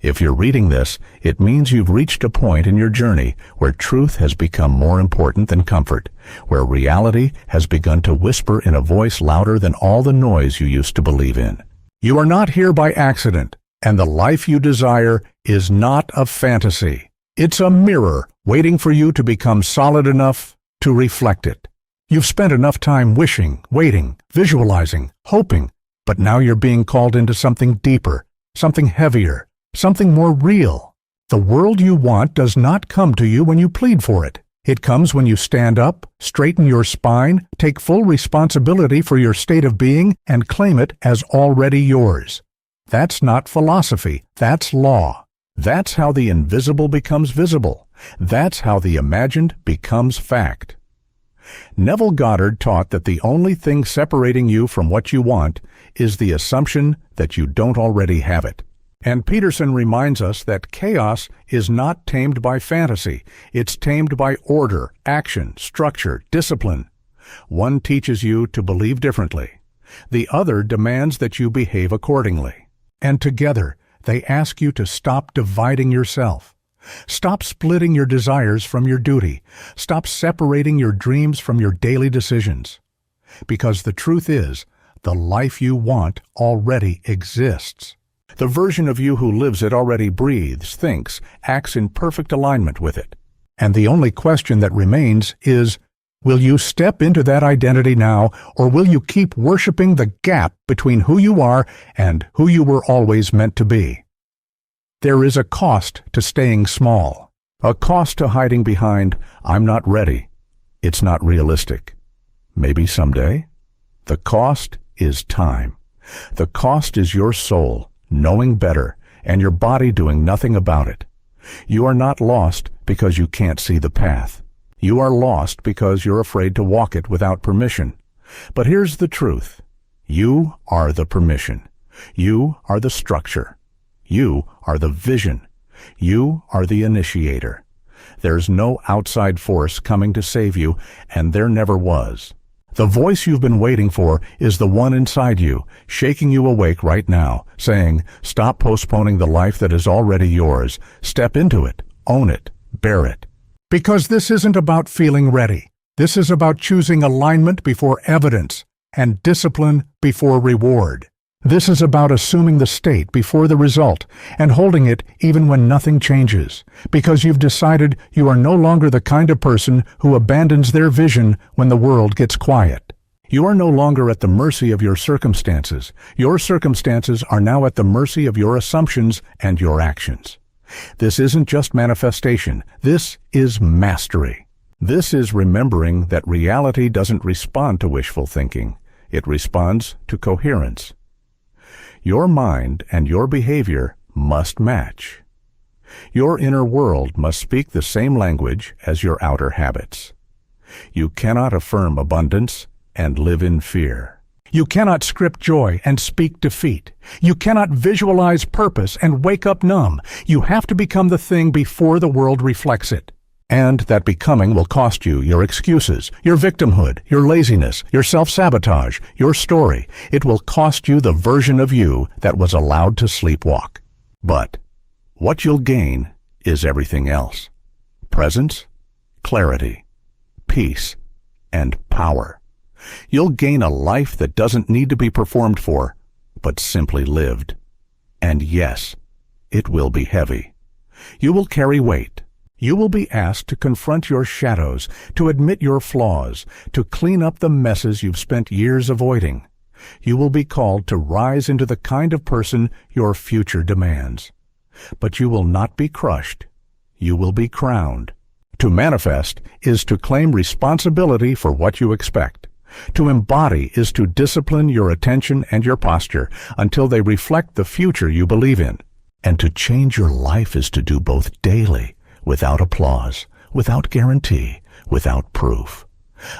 If you're reading this, it means you've reached a point in your journey where truth has become more important than comfort, where reality has begun to whisper in a voice louder than all the noise you used to believe in. You are not here by accident, and the life you desire is not a fantasy. It's a mirror waiting for you to become solid enough to reflect it. You've spent enough time wishing, waiting, visualizing, hoping, but now you're being called into something deeper, something heavier, something more real. The world you want does not come to you when you plead for it. It comes when you stand up, straighten your spine, take full responsibility for your state of being, and claim it as already yours. That's not philosophy, that's law. That's how the invisible becomes visible. That's how the imagined becomes fact. Neville Goddard taught that the only thing separating you from what you want is the assumption that you don't already have it. And Peterson reminds us that chaos is not tamed by fantasy. It's tamed by order, action, structure, discipline. One teaches you to believe differently. The other demands that you behave accordingly. And together, they ask you to stop dividing yourself. Stop splitting your desires from your duty. Stop separating your dreams from your daily decisions. Because the truth is, the life you want already exists. The version of you who lives it already breathes, thinks, acts in perfect alignment with it. And the only question that remains is, will you step into that identity now, or will you keep worshiping the gap between who you are and who you were always meant to be? There is a cost to staying small, a cost to hiding behind, "I'm not ready. It's not realistic. Maybe someday." The cost is time. The cost is your soul knowing better and your body doing nothing about it. You are not lost because you can't see the path. You are lost because you're afraid to walk it without permission. But here's the truth. You are the permission. You are the structure. You are the vision. You are the initiator. There's no outside force coming to save you, and there never was. The voice you've been waiting for is the one inside you, shaking you awake right now, saying, stop postponing the life that is already yours. Step into it, own it, bear it. Because this isn't about feeling ready. This is about choosing alignment before evidence and discipline before reward. This is about assuming the state before the result and holding it even when nothing changes, because you've decided you are no longer the kind of person who abandons their vision when the world gets quiet. You are no longer at the mercy of your circumstances. Your circumstances are now at the mercy of your assumptions and your actions. This isn't just manifestation. This is mastery. This is remembering that reality doesn't respond to wishful thinking. It responds to coherence. Your mind and your behavior must match. Your inner world must speak the same language as your outer habits. You cannot affirm abundance and live in fear. You cannot script joy and speak defeat. You cannot visualize purpose and wake up numb. You have to become the thing before the world reflects it. And that becoming will cost you your excuses, your victimhood, your laziness, your self-sabotage, your story. It will cost you the version of you that was allowed to sleepwalk. But what you'll gain is everything else. Presence, clarity, peace, and power. You'll gain a life that doesn't need to be performed for, but simply lived. And yes, it will be heavy. You will carry weight. You will be asked to confront your shadows, to admit your flaws, to clean up the messes you've spent years avoiding. You will be called to rise into the kind of person your future demands. But you will not be crushed. You will be crowned. To manifest is to claim responsibility for what you expect. To embody is to discipline your attention and your posture until they reflect the future you believe in. And to change your life is to do both daily, without applause, without guarantee, without proof,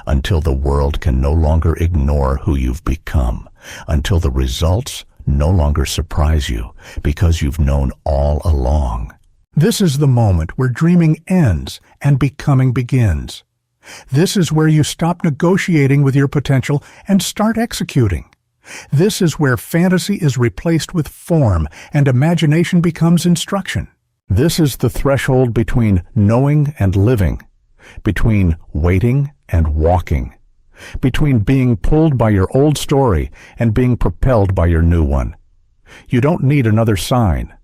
until the world can no longer ignore who you've become, until the results no longer surprise you because you've known all along. This is the moment where dreaming ends and becoming begins. This is where you stop negotiating with your potential and start executing. This is where fantasy is replaced with form and imagination becomes instruction. This is the threshold between knowing and living, between waiting and walking, between being pulled by your old story and being propelled by your new one. You don't need another sign.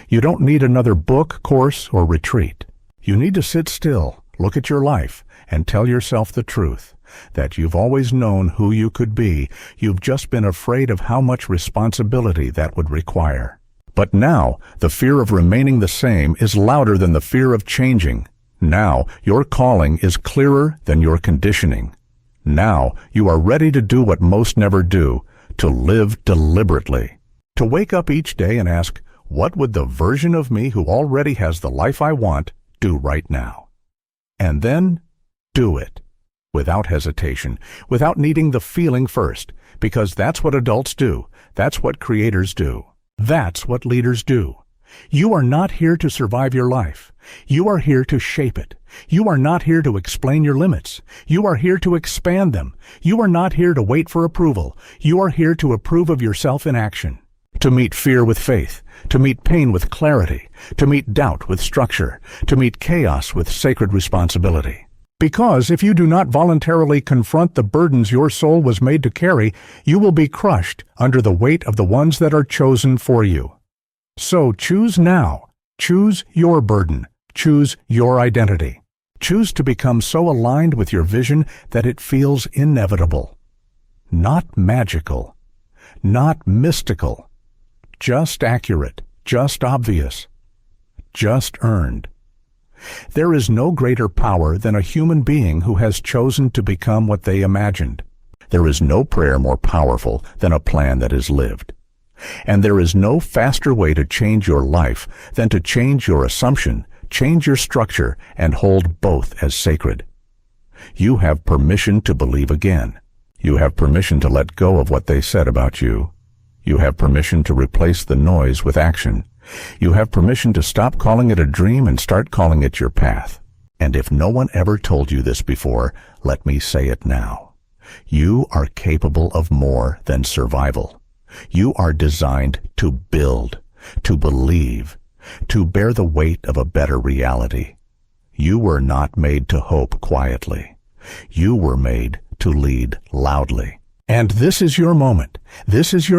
You don't need another book, course, or retreat. You need to sit still, look at your life, and tell yourself the truth, that you've always known who you could be. You've just been afraid of how much responsibility that would require. But now, the fear of remaining the same is louder than the fear of changing. Now, your calling is clearer than your conditioning. Now, you are ready to do what most never do, to live deliberately. To wake up each day and ask, what would the version of me who already has the life I want do right now? And then, do it. Without hesitation, without needing the feeling first, because that's what adults do. That's what creators do. That's what leaders do. You are not here to survive your life. You are here to shape it. You are not here to explain your limits. You are here to expand them. You are not here to wait for approval. You are here to approve of yourself in action. To meet fear with faith, to meet pain with clarity, to meet doubt with structure, to meet chaos with sacred responsibility. Because if you do not voluntarily confront the burdens your soul was made to carry, you will be crushed under the weight of the ones that are chosen for you. So choose now. Choose your burden. Choose your identity. Choose to become so aligned with your vision that it feels inevitable. Not magical. Not mystical. Just accurate. Just obvious. Just earned. There is no greater power than a human being who has chosen to become what they imagined. There is no prayer more powerful than a plan that is lived. And there is no faster way to change your life than to change your assumption, change your structure, and hold both as sacred. You have permission to believe again. You have permission to let go of what they said about you. You have permission to replace the noise with action. You have permission to stop calling it a dream and start calling it your path. And if no one ever told you this before, let me say it now. You are capable of more than survival. You are designed to build, to believe, to bear the weight of a better reality. You were not made to hope quietly. You were made to lead loudly. And this is your moment. This is your